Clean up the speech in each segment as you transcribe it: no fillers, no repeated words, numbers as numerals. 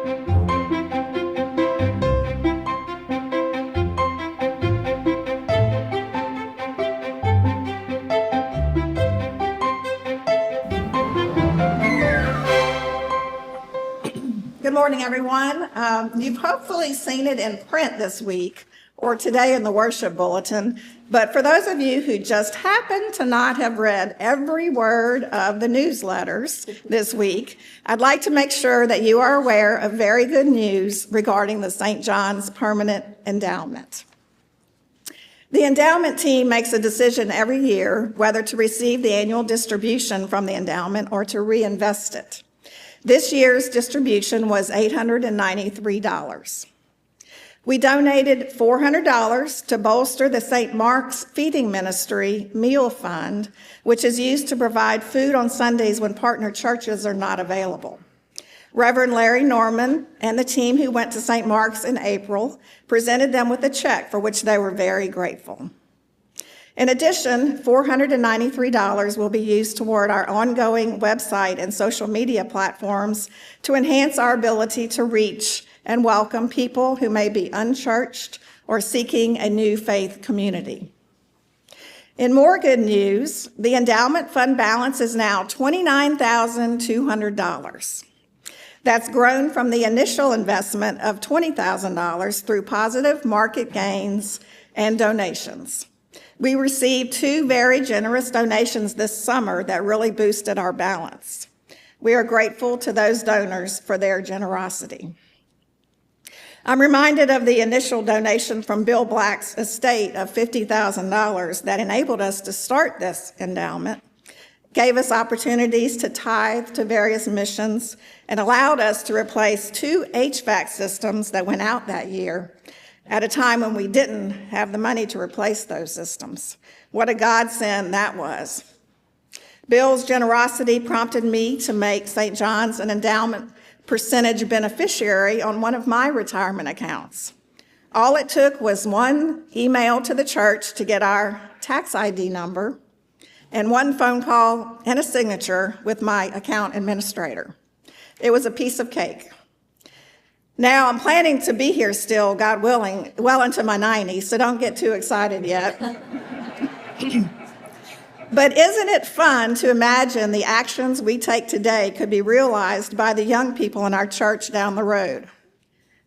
Good morning, everyone. You've hopefully seen it in print this week or today in the worship bulletin, but for those of you who just happen to not have read every word of the newsletters this week, I'd like to make sure that you are aware of very good news regarding the St. John's Permanent Endowment. The endowment team makes a decision every year whether to receive the annual distribution from the endowment or to reinvest it. This year's distribution was $893. We donated $400 to bolster the St. Mark's Feeding Ministry Meal Fund, which is used to provide food on Sundays when partner churches are not available. Reverend Larry Norman and the team who went to St. Mark's in April presented them with a check for which they were very grateful. In addition, $493 will be used toward our ongoing website and social media platforms to enhance our ability to reach and welcome people who may be unchurched or seeking a new faith community. In more good news, the endowment fund balance is now $29,200. That's grown from the initial investment of $20,000 through positive market gains and donations. We received 2 very generous donations this summer that really boosted our balance. We are grateful to those donors for their generosity. I'm reminded of the initial donation from Bill Black's estate of $50,000 that enabled us to start this endowment, gave us opportunities to tithe to various missions, and allowed us to replace 2 HVAC systems that went out that year at a time when we didn't have the money to replace those systems. What a godsend that was. Bill's generosity prompted me to make St. John's an endowment percentage beneficiary on one of my retirement accounts. All it took was one email to the church to get our tax ID number and one phone call and a signature with my account administrator. It was a piece of cake. Now, I'm planning to be here still, God willing, well into my 90s, so don't get too excited yet. But isn't it fun to imagine the actions we take today could be realized by the young people in our church down the road?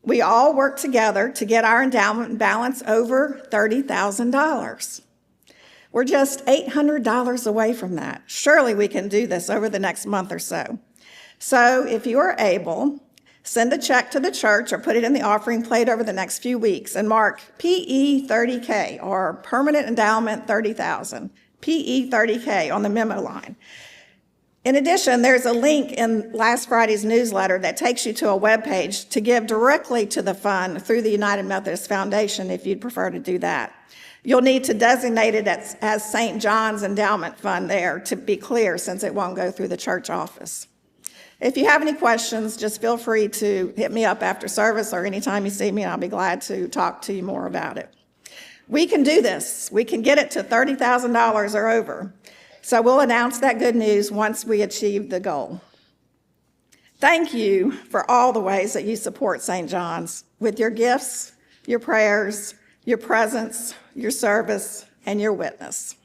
We all work together to get our endowment balance over $30,000. We're just $800 away from that. Surely we can do this over the next month or so. So if you are able, send a check to the church or put it in the offering plate over the next few weeks and mark PE 30K or Permanent Endowment 30,000, PE 30K on the memo line. In addition, there's a link in last Friday's newsletter that takes you to a webpage to give directly to the fund through the United Methodist Foundation if you'd prefer to do that. You'll need to designate it as St. John's Endowment Fund there to be clear, since it won't go through the church office. If you have any questions, just feel free to hit me up after service or anytime you see me, and I'll be glad to talk to you more about it. We can do this. We can get it to $30,000 or over. So we'll announce that good news once we achieve the goal. Thank you for all the ways that you support St. John's with your gifts, your prayers, your presence, your service, and your witness.